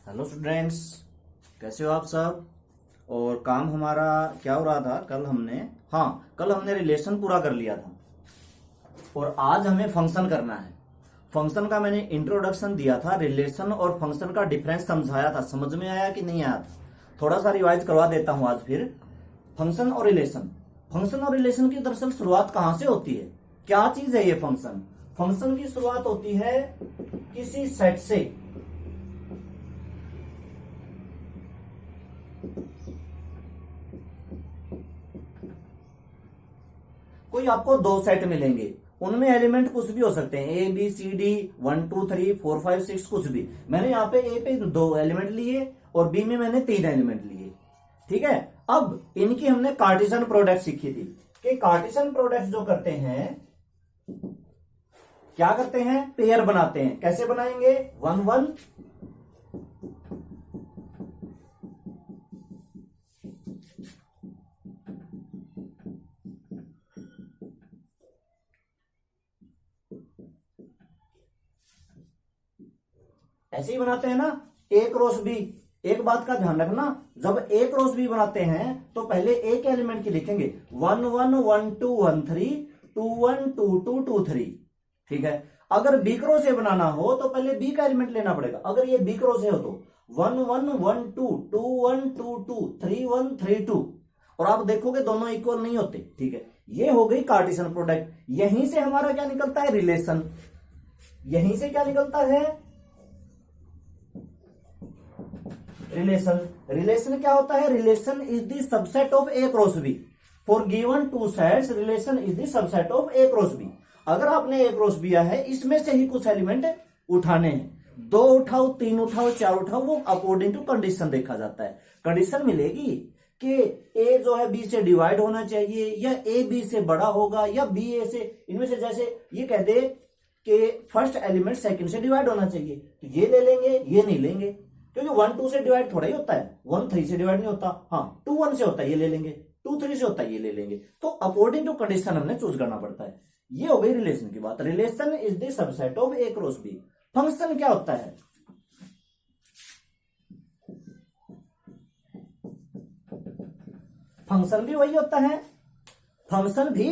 Hello students, कैसे हो आप सब। और काम हमारा क्या हो रहा था कल हमने रिलेशन पूरा कर लिया था और आज हमें फंक्शन करना है। फंक्शन का मैंने इंट्रोडक्शन दिया था, रिलेशन और फंक्शन का डिफरेंस समझाया था। समझ में आया कि नहीं आया था? थोड़ा सा रिवाइज करवा देता हूं आज फिर। फंक्शन और रिलेशन की दरअसल शुरुआत कहां से होती है? क्या चीज है ये फंक्शन? फंक्शन की शुरुआत होती है किसी सेट से। कोई आपको दो सेट मिलेंगे, उनमें एलिमेंट कुछ भी हो सकते हैं, ए बी सी डी 1 2 3 4 5 6 कुछ भी। मैंने यहाँ पे ए पे दो एलिमेंट लिए और बी में मैंने तीन एलिमेंट लिए। ठीक है, अब इनकी हमने कार्टेशियन प्रोडक्ट सीखी थी कि कार्टेशियन प्रोडक्ट जो करते हैं, क्या करते हैं, पेयर बनाते हैं। कैसे बनाएंगे? 1 1 ऐसे ही बनाते हैं ना, ए क्रॉस बी। एक बात का ध्यान रखना, जब ए क्रॉस बी बनाते हैं तो पहले ए के एलिमेंट की लिखेंगे 1 1 1 2 1 3 2 1 2 2 2 3। ठीक है, अगर बी क्रॉस ए बनाना हो तो पहले बी का एलिमेंट लेना पड़ेगा। अगर ये बी क्रॉस ए हो तो 1 1 1 2 2 1 2 2 3 1 3 2। और आप देखोगे दोनों इक्वल नहीं होते। ठीक है, ये हो गई कार्टेशियन प्रोडक्ट। यहीं से हमारा क्या निकलता है? रिलेशन। यहीं से क्या निकलता है? रिलेशन क्या होता है? Relation is the subset of A cross B. For given two sets relation is the subset of A cross B. अगर आपने ए क्रॉस दिया है, इसमें से ही कुछ एलिमेंट उठाने हैं। 2 उठाओ, 3 उठाओ, 4 उठाओ, वो अकॉर्डिंग टू कंडीशन देखा जाता है। कंडीशन मिलेगी कि ए जो है बी से डिवाइड होना चाहिए, या ए बी से बड़ा होगा, या बी ए से, इनमें से जैसे ये कह दे कि फर्स्ट एलिमेंट सेकंड से डिवाइड होना चाहिए, तो ये ले लेंगे, ये नहीं लेंगे, क्योंकि 1 2 से डिवाइड थोड़ा ही होता है। 1 3 से डिवाइड नहीं होता। हाँ, 2 1 से होता है, ये ले लेंगे। 2 3 से होता है, ये ले लेंगे। तो अकॉर्डिंग टू कंडीशन हमने चूज करना पड़ता है। ये हो गई रिलेशन की बात। Relation is the subset of A cross B. Function क्या होता है? फंक्शन भी वही होता है। फंक्शन भी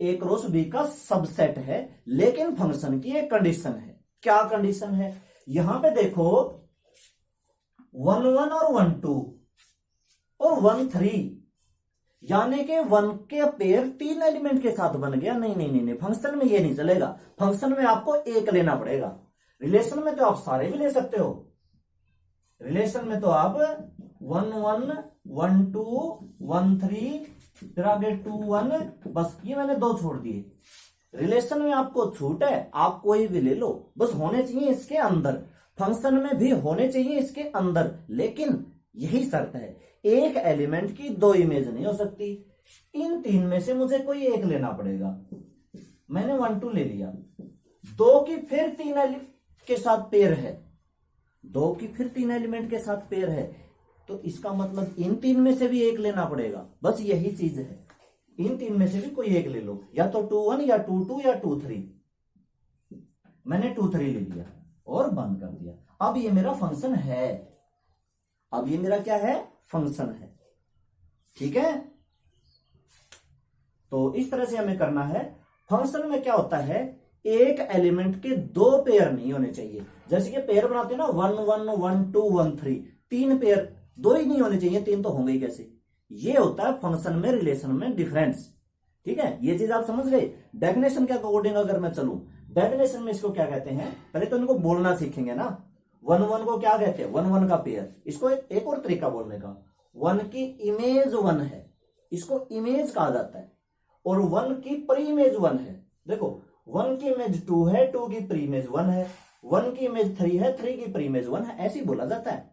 ए क्रॉस बी का सबसेट है, लेकिन फंक्शन की एक कंडीशन है। क्या कंडीशन है? यहां पे देखो 1 1 और 1 2 और 1 3, यानी कि 1 के पेयर 3 एलिमेंट के साथ बन गया। नहीं नहीं नहीं नहीं, फंक्शन में ये नहीं चलेगा। फंक्शन में आपको एक लेना पड़ेगा। रिलेशन में तो आप सारे भी ले सकते हो। रिलेशन में तो आप 1 1 1 2 1 3 फिर आगे 2 1, बस ये मैंने दो छोड़ दिए। रिलेशन में आपको छूट है, आप कोई भी ले लो, बस होने चाहिए इसके अंदर। फंक्शन में भी होने चाहिए इसके अंदर, लेकिन यही शर्त है, एक एलिमेंट की दो इमेज नहीं हो सकती। इन तीन में से मुझे कोई एक लेना पड़ेगा। मैंने 1 2 ले लिया, 2 की फिर 3 एलिमेंट के साथ पेयर है, 2 की फिर 3 एलिमेंट के साथ पेयर है, तो इसका मतलब इन तीन में से भी एक लेना पड़ेगा। बस यही चीज है, इन तीन में से भी कोई एक ले लो, या तो 2 1 या 2 2 या 2 3। मैंने 2 3 ले लिया और बंद कर दिया। अब ये मेरा फंक्शन है। अब ये मेरा क्या है? फंक्शन है। ठीक है, तो इस तरह से हमें करना है। फंक्शन में क्या होता है? एक एलिमेंट के दो पेयर नहीं होने चाहिए। जैसे कि पेयर बनाते हैं ना, 1 1 1 2 1 3, 3 पेयर, दो ही नहीं होने चाहिए, 3 तो होंगे ही कैसे। ये होता है फंक्शन में, रिलेशन में डिफरेंस। ठीक है, ये चीज आप समझ गए। डेफिनेशन के अकॉर्डिंग अगर मैं चलूं, डेफिनेशन में इसको क्या कहते हैं, पहले तो इनको बोलना सीखेंगे ना। 1 1 को क्या कहते हैं? 1 1 का पेयर। इसको एक और तरीका बोलने का, 1 की इमेज 1 है, इसको इमेज कहा जाता है। और 1 की प्री इमेज 1 है। देखो, 1 की इमेज 2 है, 2 की प्री इमेज 1 है, 1 की इमेज 3 है, 3 की प्री इमेज 1 है, ऐसे ही बोला जाता है।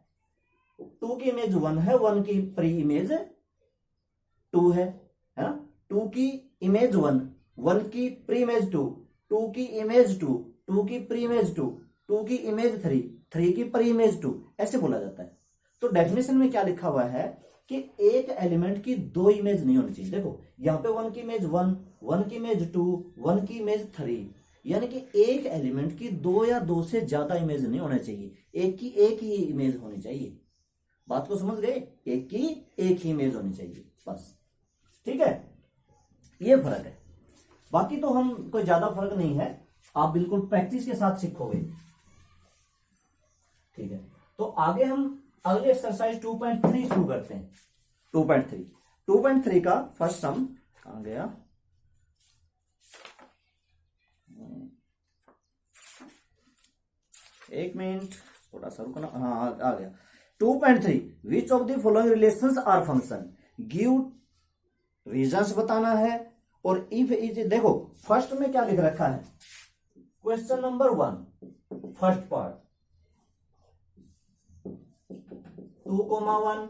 2 की इमेज 1 है, 1 की प्री इमेज 2 है ना। 2 की इमेज 1, 1 की प्री इमेज 2, 2 की इमेज 2, 2 की प्री इमेज 2, 2 की इमेज 3, 3 की प्री इमेज 2, ऐसे बोला जाता है। तो डेफिनेशन में क्या लिखा हुआ है कि एक एलिमेंट की दो इमेज नहीं होनी चाहिए। देखो, यहां पे 1 की इमेज 1, 1 की इमेज 2, 1 की इमेज 3, यानी कि एक एलिमेंट की दो या दो से ज्यादा इमेज नहीं होना चाहिए, एक की एक ही इमेज होनी चाहिए। बात को समझ गए? एक की एक ही इमेज होनी चाहिए बस। ठीक है, ये फर्क है। बाकी तो हम कोई ज्यादा फर्क नहीं है, आप बिल्कुल प्रैक्टिस के साथ सीखोगे। ठीक है, तो आगे हम अगले एक्सरसाइज 2.3 शुरू करते हैं। 2.3 का फर्स्ट सम कहां गया? एक मिनट, थोड़ा सा रुकना। हाँ, आ गया। 2.3 which of the following relations are function, give reasons बताना है। और इफ इज, देखो फर्स्ट में क्या लिख रखा है, क्वेश्चन नंबर 1 फर्स्ट पार्ट 2,1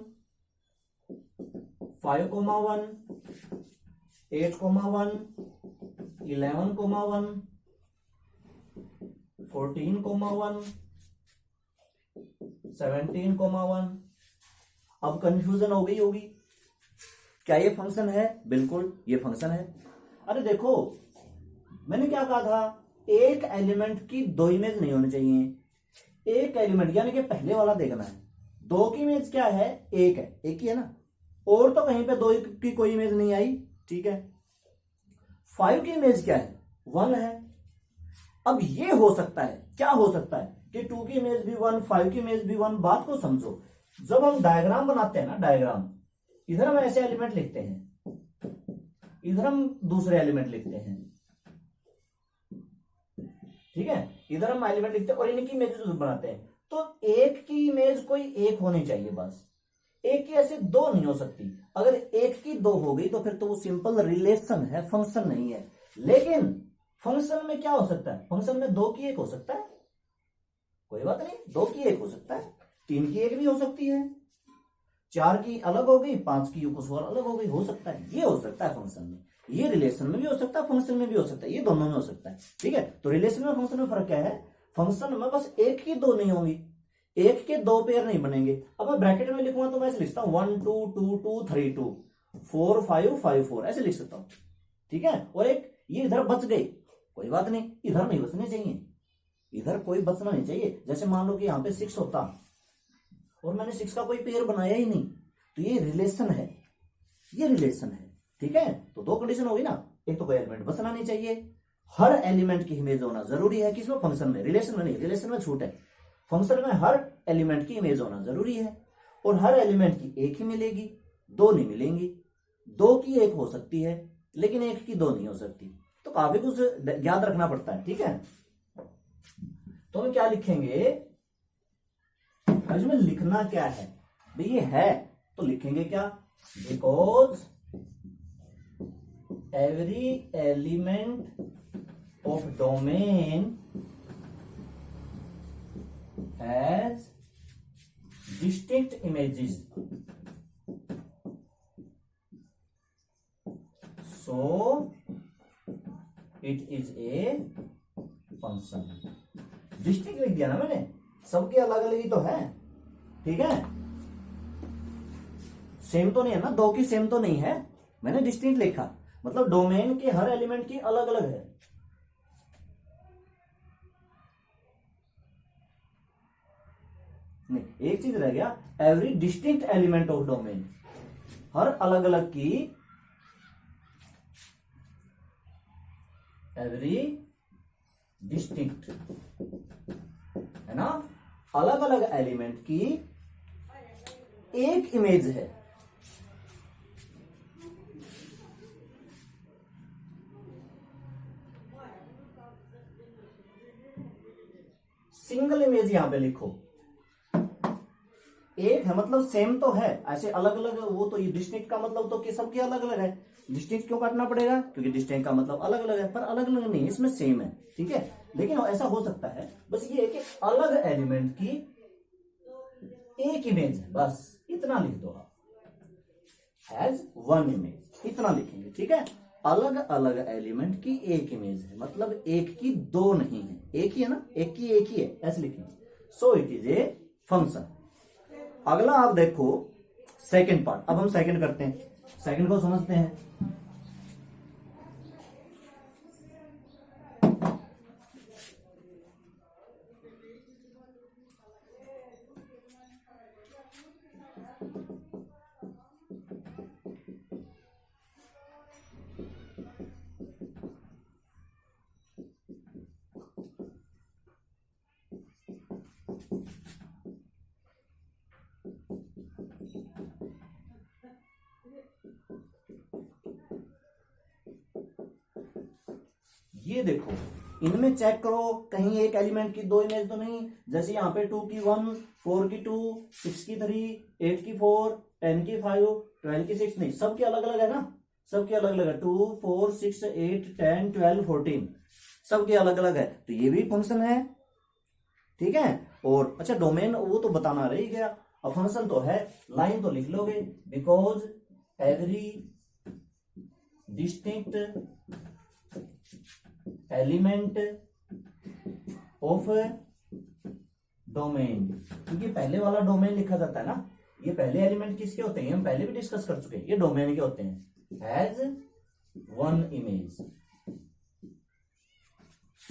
5,1 8,1 11,1 14,1 17,1। अब कंफ्यूजन हो गई होगी, क्या ये फंक्शन है? बिल्कुल ये फंक्शन है। अरे देखो, मैंने क्या कहा था, एक एलिमेंट की दो इमेज नहीं होनी चाहिए। एक एलिमेंट यानी कि पहले वाला देखना है, दो की इमेज क्या है? एक है, एक ही है ना, और तो कहीं पे दो की कोई इमेज नहीं आई। ठीक है, 5 की इमेज क्या है? 1 है। अब ये हो सकता है, क्या हो सकता है कि 2 की इमेज भी 1, 5 की इमेज भी 1। बात को समझो, जब हम डायग्राम बनाते हैं ना, डायग्राम, इधर हम ऐसे एलिमेंट लिखते हैं, इधर हम दूसरे एलिमेंट लिखते हैं। ठीक है, इधर हम एलिमेंट लिखते हैं और इनकी इमेजेस बनाते हैं। तो एक की इमेज कोई एक होनी चाहिए बस, एक की ऐसे दो नहीं हो सकती। अगर एक की दो हो गई तो फिर तो वो सिंपल रिलेशन है, फंक्शन नहीं है। लेकिन फंक्शन में क्या हो सकता है? फंक्शन में दो की एक हो सकता है, कोई बात नहीं, दो की एक हो सकता है, 3 की एक भी हो सकती है, 4 की अलग हो गई, 5 की कुछ और अलग हो गई, हो सकता है। ये हो सकता है फंक्शन में, ये रिलेशन में भी हो सकता है, फंक्शन में भी हो सकता है, ये दोनों में हो सकता है। ठीक है, तो रिलेशन में फंक्शन में फर्क क्या है? फंक्शन में बस एक की दो नहीं होंगी, एक के दो पेयर नहीं बनेंगे। अब मैं ब्रैकेट में लिखूंगा तो मैं ऐसे लिखता हूं 1 2 2 2 3 2 4 5 5 4, ऐसे लिख सकता हूं। ठीक है, और एक ये इधर बच गई, कोई बात नहीं, इधर नहीं बचने चाहिए, इधर कोई बचना नहीं चाहिए। जैसे मान लो कि यहां पे 6 होता और मैंने 6 का कोई पेयर बनाया ही नहीं, तो ये रिलेशन है, ये रिलेशन है। ठीक है, तो दो कंडीशन होगी ना, एक तो कोई एलिमेंट बचना नहीं चाहिए, हर एलिमेंट की इमेज होना जरूरी है। किसमें? फंक्शन में। रिलेशन में नहीं, रिलेशन में छूट है, फंक्शन में हर एलिमेंट की इमेज होना जरूरी है। और हर एलिमेंट की एक ही मिलेगी, दो नहीं मिलेंगी। दो की एक हो सकती है लेकिन एक की दो नहीं हो सकती। तो काफी कुछ याद रखना पड़ता है। ठीक है, तो हम क्या लिखेंगे, इसमें लिखना क्या है भाई? ये है तो लिखेंगे क्या? Because every element of domain has distinct images, so it is a function। Distinct लिख दिया ना मैंने, सबके अलग अलग ही तो है। ठीक है, सेम तो नहीं है ना, दो की सेम तो नहीं है, मैंने डिस्टिंक्ट लिखा, मतलब डोमेन के हर एलिमेंट की अलग अलग है। नहीं, एक चीज रह गया, every distinct element of domain, हर अलग अलग की, एवरी डिस्टिंक्ट है ना, अलग अलग एलिमेंट की एक इमेज है। सिंगल इमेज यहां पे लिखो, एक है मतलब सेम तो है, ऐसे अलग अलग वो तो ये डिस्टिंक्ट का मतलब तो कि सबके अलग अलग है। डिस्टिंक्ट क्यों काटना पड़ेगा? क्योंकि डिस्टिंक्ट का मतलब अलग अलग है, पर अलग अलग नहीं, इसमें सेम है। ठीक है, लेकिन ऐसा हो सकता है, बस ये है कि अलग एलिमेंट की एक इमेज है, बस इतना लिख दो आप, हैज वन इमेज, इतना लिखेंगे। ठीक है, अलग अलग एलिमेंट की एक इमेज है, मतलब एक की दो नहीं है, एक ही है ना, एक की एक ही है, ऐसे लिखेंगे। So it is a function. अगला आप देखो सेकंड पार्ट, अब हम सेकंड करते हैं, सेकंड को समझते हैं। ये देखो, इनमें चेक करो कहीं एक एलिमेंट की दो इमेज तो नहीं। जैसे यहाँ पे 2 की 1, 4 की 2, 6 की 3, 8 की 4, 10 की 5, 12 की 6, नहीं, सबकी अलग अलग है ना, सबकी अलग अलग है। 2, 4, 6, 8, 10, 12, 14 सबकी अलग अलग है, तो ये भी फंक्शन है, ठीक है। और अच्छा डोमेन वो तो बताना रह ही गया। अब फंक्शन तो है, लाइन तो लिख लोगे, because every distinct element of domain, क्योंकि पहले वाला डोमेन लिखा जाता है ना, ये पहले एलिमेंट किसके होते हैं हम पहले भी डिस्कस कर चुके हैं, ये डोमेन के होते हैं। एज वन इमेज,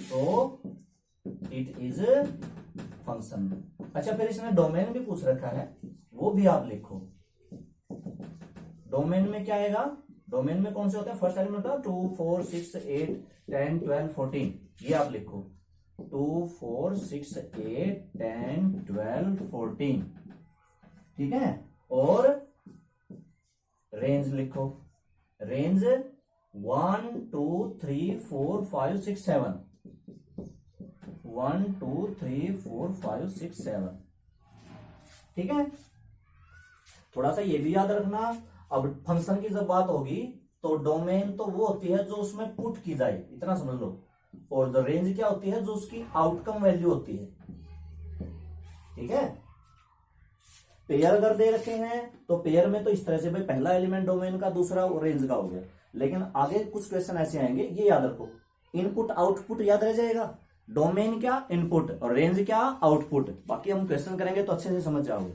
तो इट इज फंक्शन। अच्छा फिर इसने डोमेन भी पूछ रखा है, वो भी आप लिखो। डोमेन में क्या आएगा, डोमेन में कौन से होते हैं, फर्स्ट एलिमेंट होता है 2, 4, 6, 8, 10, 12, 14, ये आप लिखो 2, 4, 6, 8, 10, 12, 14, ठीक है। और रेंज लिखो, रेंज 1, 2, 3, 4, 5, 6, 7, 1, 2, 3, 4, 5, 6, 7, ठीक है। थोड़ा सा ये भी याद रखना, अब फंक्शन की जब बात होगी तो डोमेन तो वो होती है जो उसमें पुट की जाए, इतना समझ लो, और जो रेंज क्या होती है जो उसकी आउटकम वैल्यू होती है, ठीक है। पेयर अगर दे रखे हैं तो पेयर में तो इस तरह से भाई पहला एलिमेंट डोमेन का, दूसरा रेंज का हो गया, लेकिन आगे कुछ क्वेश्चन ऐसे आएंगे, ये याद रखो, इनपुट आउटपुट याद रह जाएगा, डोमेन क्या इनपुट और रेंज क्या आउटपुट, बाकी हम क्वेश्चन करेंगे तो अच्छे से समझ जाओगे।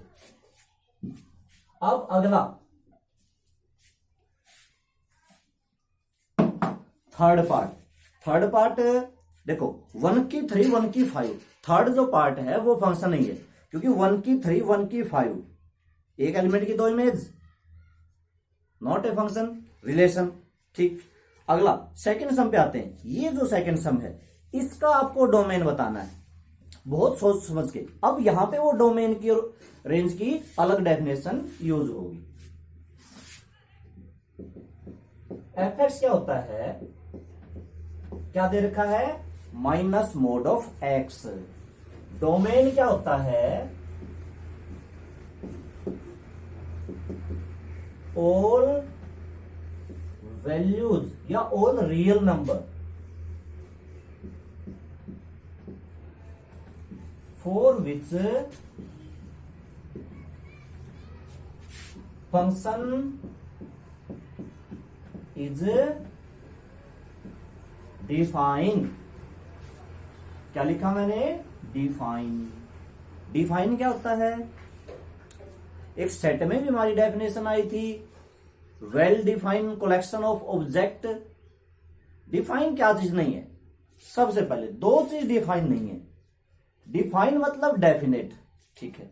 अब अगला थर्ड पार्ट देखो, 1 की 3, 1 की 5, थर्ड जो पार्ट है वो फंक्शन नहीं है, क्योंकि 1 की 3, 1 की 5 एक एलिमेंट की दो image, not a function, relation, ठीक। अगला सेकंड सम पे आते हैं, ये जो सेकंड सम है इसका आपको डोमेन बताना है, बहुत सोच समझ के। अब यहां पे वो डोमेन की और रेंज की अलग डेफिनेशन यूज होगी। एफ क्या होता है, क्या दे रखा है, minus mode of x. Domain क्या होता है, ऑल वैल्यूज या all real number for which function is define. क्या लिखा मैंने, डिफाइन। डिफाइन क्या होता है, एक सेट में भी हमारी डेफिनेशन आई थी, well define collection of object. Define क्या चीज नहीं है, सबसे पहले दो चीज डिफाइन नहीं है, डिफाइन मतलब डेफिनेट, ठीक है।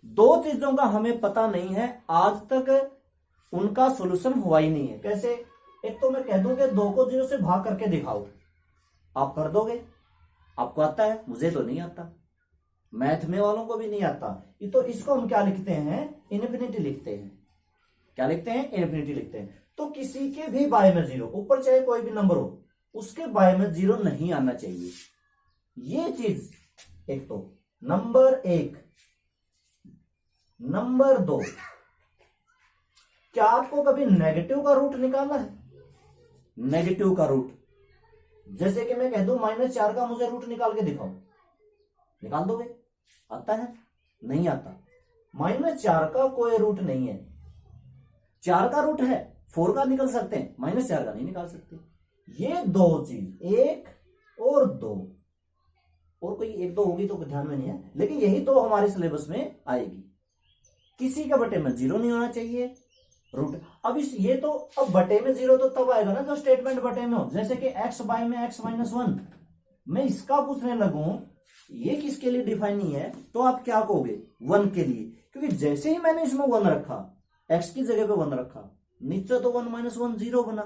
दो चीजों का हमें पता नहीं है, आज तक उनका सॉल्यूशन हुआ ही नहीं है। कैसे, एक तो मैं कह दूं कि 2 को 0 से भाग करके दिखाओ, आप कर दोगे, आपको आता है, मुझे तो नहीं आता, मैथ में वालों को भी नहीं आता। ये तो इसको हम क्या लिखते हैं, इनफिनिटी लिखते हैं। क्या लिखते हैं, इनफिनिटी लिखते हैं। तो किसी के भी बाय में 0, ऊपर चाहे कोई भी नंबर हो, उसके बाय में 0 नहीं आना चाहिए, ये चीज एक तो। नंबर 1, नंबर 2, क्या आपको कभी नेगेटिव का रूट निकालना है, नेगेटिव का रूट, जैसे कि मैं कह दूं -4 का मुझे रूट निकाल के दिखाओ, निकाल दोगे, आता है, नहीं आता। -4 का कोई रूट नहीं है, 4 का रूट है, 4 का निकल सकते हैं, -4 का नहीं निकाल सकते। ये दो चीज, 1 और 2, और कोई 1 2 होगी तो ध्यान में नहीं है, लेकिन यही दो हमारे सिलेबस में आएगी। किसी का बटे में 0 नहीं होना चाहिए रूट। अब ये तो, अब बटे में 0 तो तब आएगा ना जब स्टेटमेंट बटे में हो, जैसे कि x बाय में x -1। मैं इसका पूछने लगूं, ये किसके लिए डिफाइन नहीं है, तो आप क्या कहोगे, 1 के लिए, क्योंकि जैसे ही मैंने इसमें 1 रखा, x की जगह पे 1 रखा, नीचे तो 1 -1 0 बना,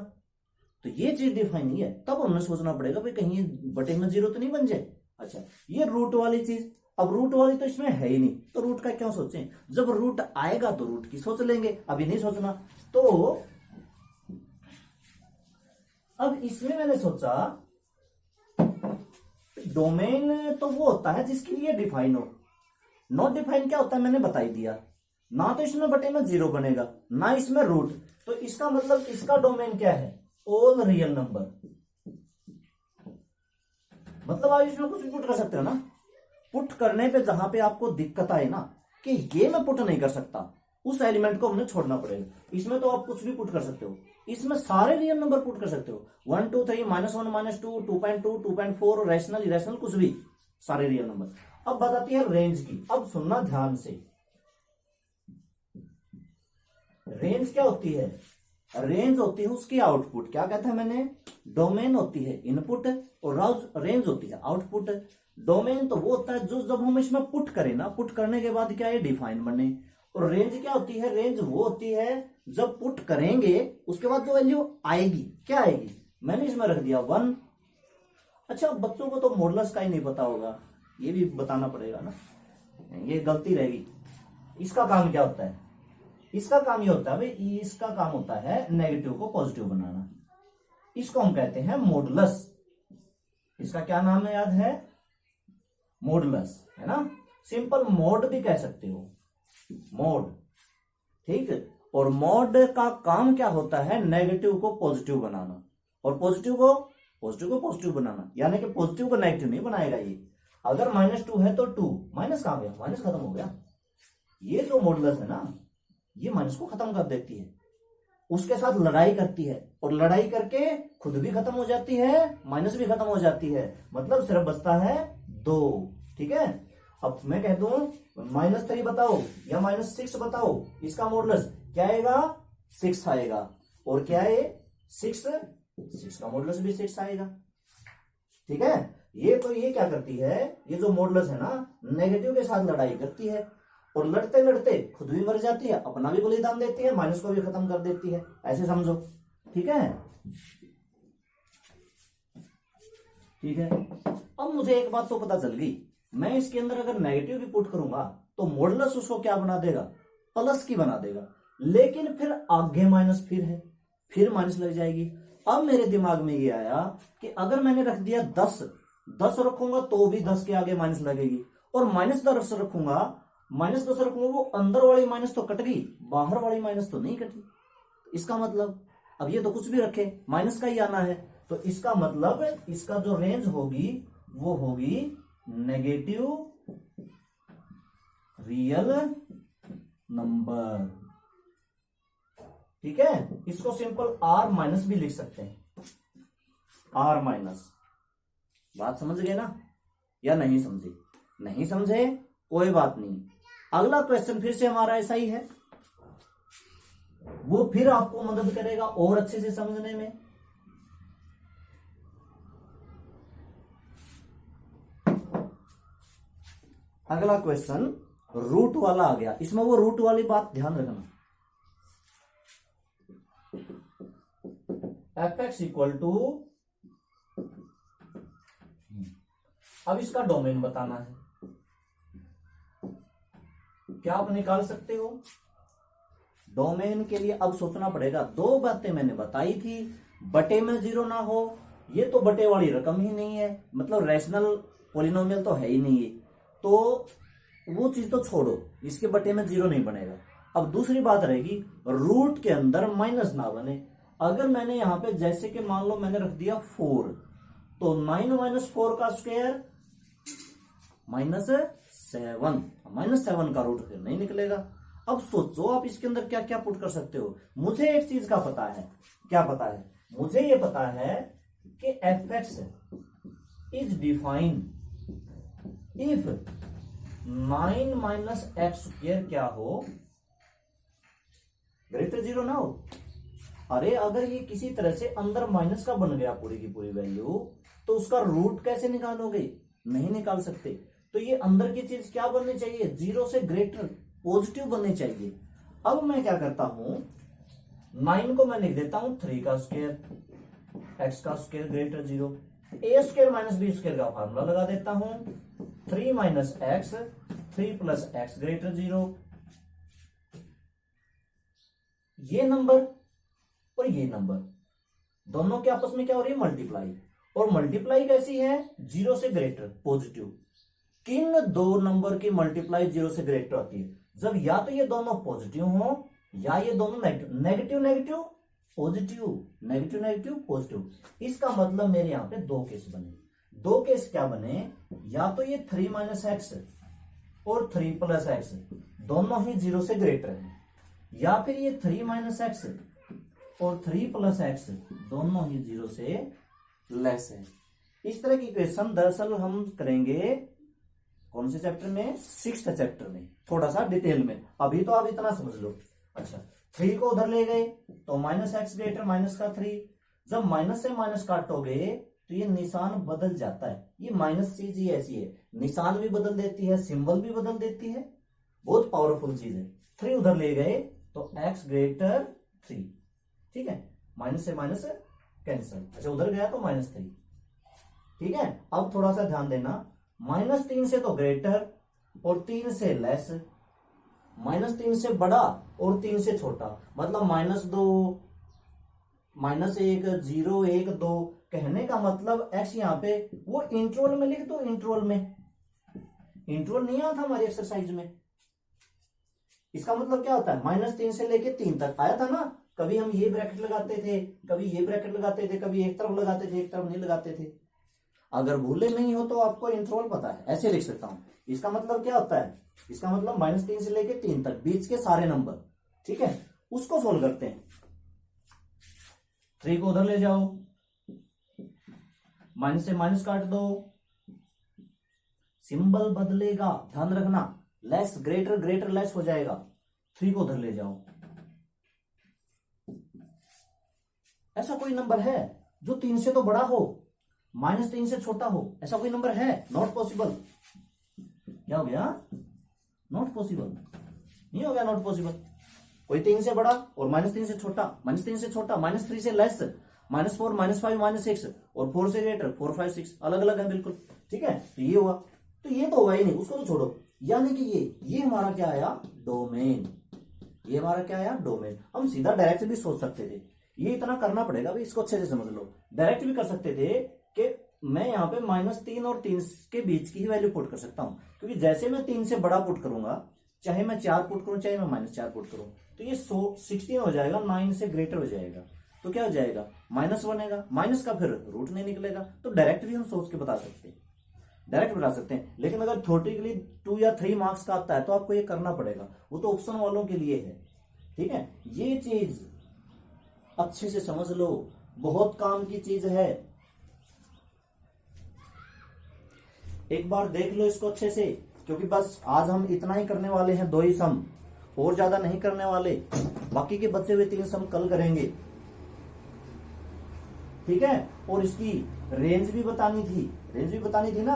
तो ये चीज डिफाइन नहीं है। तब हमें सोचना पड़ेगा भाई कहीं बटे में 0 तो नहीं बन जाए। अच्छा, ये रूट वाली चीज, अब रूट वाली तो इसमें है ही नहीं, तो रूट का क्यों सोचें, जब रूट आएगा तो रूट की सोच लेंगे, अभी नहीं सोचना। तो अब इसमें मैंने सोचा डोमेन तो वो होता है जिसके लिए डिफाइन हो, नॉट डिफाइन क्या होता है मैंने बता ही दिया। ना तो इसमें बटे में जीरो बनेगा, ना इसमें रूट, तो इसका मतलब इसका डोमेन क्या है, ऑल रियल नंबर। मतलब आप इसमें कुछ भी पुट कर सकते हो ना। पुट करने पे जहां पे आपको दिक्कत आए ना कि ये मैं पुट नहीं कर सकता, उस एलिमेंट को हमने छोड़ना पड़ेगा। इसमें तो आप कुछ भी पुट कर सकते हो, इसमें सारे रियल नंबर पुट कर सकते हो, 1 2 3 -1 -2 2.2 2.4 रैशनल इरेशनल कुछ भी, सारे रियल नंबर। अब बात आती है रेंज की। अब सुनना ध्यान से, रेंज क्या होती है, रेंज होती है उसकी आउटपुट। क्या कहता है मैंने, डोमेन होती है इनपुट और रेंज होती है आउटपुट। डोमेन तो वो होता है जो जब हम इसमें पुट करें ना, पुट करने के बाद क्या है डिफाइन बने। और रेंज क्या होती है, रेंज वो होती है जब पुट करेंगे उसके बाद जो वैल्यू आएगी, क्या आएगी, मैंने इसमें रख दिया 1। अच्छा बच्चों को तो मॉडुलस का ही नहीं पता होगा, ये भी बताना पड़ेगा ना, ये गलती रहेगी। इसका काम क्या होता है, इसका काम ये होता है भाई, इसका काम होता है नेगेटिव को पॉजिटिव बनाना। इसको हम कहते हैं मॉडुलस। इसका क्या नाम है याद है, मॉडुलस, है ना। सिंपल मोड भी कह सकते हो, मोड, ठीक है। और मोड का काम क्या होता है, नेगेटिव को पॉजिटिव बनाना और पॉजिटिव को पॉजिटिव बनाना, यानी कि पॉजिटिव को नेगेटिव नहीं बनाएगा ये। अगर -2 है तो 2 माइनस कहां गया, माइनस खत्म हो गया। ये जो मॉडुलस है ना, ये माइनस को खत्म कर देती है, उसके साथ लड़ाई करती है और लड़ाई करके खुद भी खत्म हो जाती है, माइनस भी खत्म हो जाती है, मतलब सिर्फ बचता है 2, ठीक है। अब मैं कह दूं -3 बताओ या -6 बताओ, इसका मॉडुलस क्या आएगा, 6 आएगा। और क्या है 6 का मॉडुलस भी 6 आएगा, ठीक है। ये तो ये क्या करती है, ये जो मॉडुलस है ना, नेगेटिव के साथ लड़ाई करती है और लड़ते लड़ते खुद भी मर जाती है, अपना भी बलिदान देती है, माइनस को भी खत्म कर देती है, ऐसे समझो, ठीक है। ठीक है, अब मुझे एक बात तो पता चल गई, मैं इसके अंदर अगर नेगेटिव भी पुट करूंगा तो मॉडुलस उसको क्या बना देगा, प्लस की बना देगा। लेकिन फिर आगे माइनस फिर है, फिर माइनस लग जाएगी। अब मेरे दिमाग में ये आया कि अगर मैंने रख दिया 10 रखूंगा तो भी 10 के आगे माइनस लगेगी, और -10 रखूंगा, -10 रखूंगा, वो अंदर वाली माइनस तो कट गई, बाहर वाली माइनस तो नहीं कटी। इसका मतलब अब ये तो कुछ भी रखे माइनस का ही आना है, तो इसका मतलब इसका जो रेंज होगी वो होगी नेगेटिव रियल नंबर, ठीक है। इसको सिंपल R माइनस भी लिख सकते हैं, R माइनस। बात समझ गए ना, या नहीं समझे, नहीं समझे कोई बात नहीं। अगला क्वेश्चन फिर से हमारा ऐसा ही है, वो फिर आपको मदद करेगा और अच्छे से समझने में। अगला क्वेश्चन रूट वाला आ गया, इसमें वो रूट वाली बात ध्यान रखना। fx इक्वल टू, अब इसका डोमेन बताना है। क्या आप निकाल सकते हो डोमेन के लिए? अब सोचना पड़ेगा। दो बातें मैंने बताई थी, बटे में 0 ना हो, ये तो बटे वाली रकम ही नहीं है, मतलब रैशनल पॉलिनोमियल तो है ही नहीं है, तो वो चीज तो छोड़ो, इसके बटे में 0 नहीं बनेगा। अब दूसरी बात रहेगी, रूट के अंदर माइनस ना बने। अगर मैंने यहां पे जैसे कि मान लो मैंने रख दिया 4, तो 9 - 4 का स्क्वायर -7, -7 का रूट फिर नहीं निकलेगा। अब सोचो आप इसके अंदर क्या क्या पुट कर सकते हो। मुझे एक चीज का पता है, क्या पता है मुझे? ये पता है कि fx is define if 9 - x² क्या हो, ग्रेटर 0 ना हो। अरे अगर ये किसी तरह से अंदर माइनस का बन गया पूरी की पूरी वैल्यू, तो उसका रूट कैसे निकालोगे? नहीं निकाल सकते। तो ये अंदर की चीज क्या बननी चाहिए? 0 से ग्रेटर, पॉजिटिव बननी चाहिए। अब मैं क्या करता हूं, 9 को मैं लिख देता हूं 3 का स्क्वायर, x का स्क्वायर ग्रेटर 0, a² - b² का फार्मूला लगा देता हूं, 3 - x, 3 + x ग्रेटर 0। ये नंबर और ये नंबर दोनों के आपस में क्या हो रही है? मल्टीप्लाई। और मल्टीप्लाई कैसी है, 0 से ग्रेटर, पॉजिटिव। किन दो नंबर की मल्टीप्लाई 0 से ग्रेटर होती है, जब या तो ये दोनों पॉजिटिव हो या ये दोनों negative. Negative negative positive, negative negative positive. इसका मतलब मेरे यहाँ पे दो केस बने। दो केस क्या बने, या तो ये 3 माइनस एक्स और 3 प्लस एक्स दोनों ही 0 से ग्रेटर है, या फिर ये 3 माइनस एक्स और 3 प्लस एक्स दोनों ही 0 से लेस है। इस तरह की इक्वेशन दरअसल हम करेंगे कौन से चैप्टर में, 6th चैप्टर में, थोड़ा सा डिटेल में। अभी तो आप इतना समझ लो। अच्छा, 3 को उधर ले गए तो माइनस एक्स ग्रेटर माइनस का 3। जब माइनस से माइनस काटोगे तो ये निशान बदल जाता है। ये माइनस चीज ही ऐसी है, निशान भी बदल देती है, सिंबल भी बदल देती है, बहुत पावरफुल चीज है। 3 उधर ले गए तो एक्स ग्रेटर 3, ठीक है, माइनस से माइनस कैंसिल। अच्छा, उधर गया तो -3, ठीक है। अब थोड़ा सा ध्यान देना, -3 से तो ग्रेटर और 3 से लेस, -3 से बड़ा और 3 से छोटा, मतलब -2, -1, 0, 1, 2। कहने का मतलब एक्स यहाँ पे वो इंटरवल में लिख दो, इंटरवल में। इंटरवल नहीं आता हमारी एक्सरसाइज में। इसका मतलब क्या होता है, -3 से लेके 3 तक आया था ना। कभी हम ये ब्रैकेट लगाते थे, कभी ये ब्रैकेट लगाते थे, कभी एक तरफ लगाते थे, एक तरफ नहीं लगाते थे। अगर भूले नहीं हो तो आपको इंटरवल पता है, ऐसे लिख सकता हूं। इसका मतलब क्या होता है, इसका मतलब -3 से लेके 3 तक बीच के सारे नंबर, ठीक है, उसको सोल्व करते हैं। 3 को उधर ले जाओ, माइनस से माइनस काट दो, सिंबल बदलेगा, ध्यान रखना, लेस ग्रेटर, ग्रेटर लेस हो जाएगा। 3 को उधर ले जाओ। ऐसा कोई नंबर है जो 3 से तो बड़ा हो, -3 से छोटा हो? ऐसा कोई नंबर है? Not possible. क्या हो गया? Not possible. नहीं हो गया नॉट पॉसिबल। कोई 3 से बड़ा और -3 से छोटा, -3 से छोटा, -3 से लेस, -4, -5, -6 और 4 से ग्रेटर, 4, 5, 6 अलग अलग है बिल्कुल, ठीक है। तो ये हुआ, तो ये तो हुआ ही नहीं, उसको तो छोड़ो। यानी कि ये हमारा क्या आया, डोमेन। ये हमारा क्या आया, डोमेन। हम सीधा डायरेक्ट भी सोच सकते थे, ये इतना करना पड़ेगा भाई, इसको अच्छे से समझ लो। डायरेक्ट भी कर सकते थे कि मैं यहाँ पे -3 और 3 के बीच की ही वैल्यू पुट कर सकता हूं, क्योंकि जैसे मैं 3 से बड़ा पुट करूंगा, चाहे मैं 4 पुट करूं, चाहे मैं -4 पुट करूं, तो ये 16 हो जाएगा, 9 से ग्रेटर हो जाएगा। तो क्या हो जाएगा, माइनस बनेगा, माइनस का फिर रूट नहीं निकलेगा। तो डायरेक्ट भी हम सोच के बता सकते हैं, डायरेक्ट बता सकते हैं। लेकिन अगर थ्योरेटिकली 2 या 3 मार्क्स का आता है तो आपको ये करना पड़ेगा, वो तो ऑप्शन वालों के लिए है, ठीक है। ये चीज अच्छे से समझ लो, बहुत काम की चीज है। एक बार देख लो इसको अच्छे से, क्योंकि बस आज हम इतना ही करने वाले हैं, 2 ही सम, और ज्यादा नहीं करने वाले। बाकी के बचे हुए 3 सम कल करेंगे, ठीक है। और इसकी रेंज भी बतानी थी, रेंज भी बतानी थी ना,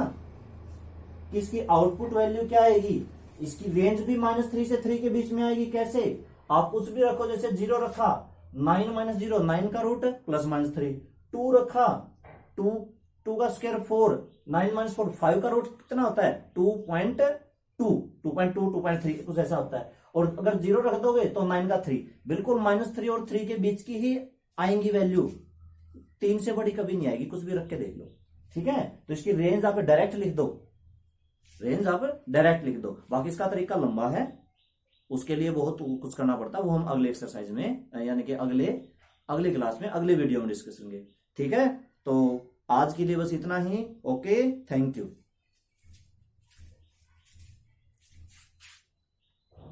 कि इसकी आउटपुट वैल्यू क्या आएगी। इसकी रेंज भी -3 से 3 के बीच में आएगी। कैसे, आप कुछ भी रखो, जैसे 0 रखा, 9 - 0, 9 का रूट +-3, 2 रखा, 2 का स्क्वायर 4, 9 - 4, 5 का रूट कितना होता है, 2.2, 2.3 कुछ ऐसा होता है। और अगर 0 रख दोगे तो 9 का 3, बिल्कुल -3 और 3 के बीच की ही आएंगी वैल्यू, 3 से बड़ी कभी नहीं आएगी, कुछ भी रख के देख लो, ठीक है। तो इसकी रेंज आप डायरेक्ट लिख दो, रेंज आप डायरेक्ट लिख दो। बाकी इसका तरीका लंबा है, उसके लिए बहुत कुछ करना पड़ता है, वो हम अगले एक्सरसाइज में, यानी कि अगले क्लास में, अगले वीडियो में डिस्कस करेंगे, ठीक है। तो आज के लिए बस इतना ही। Okay, thank you.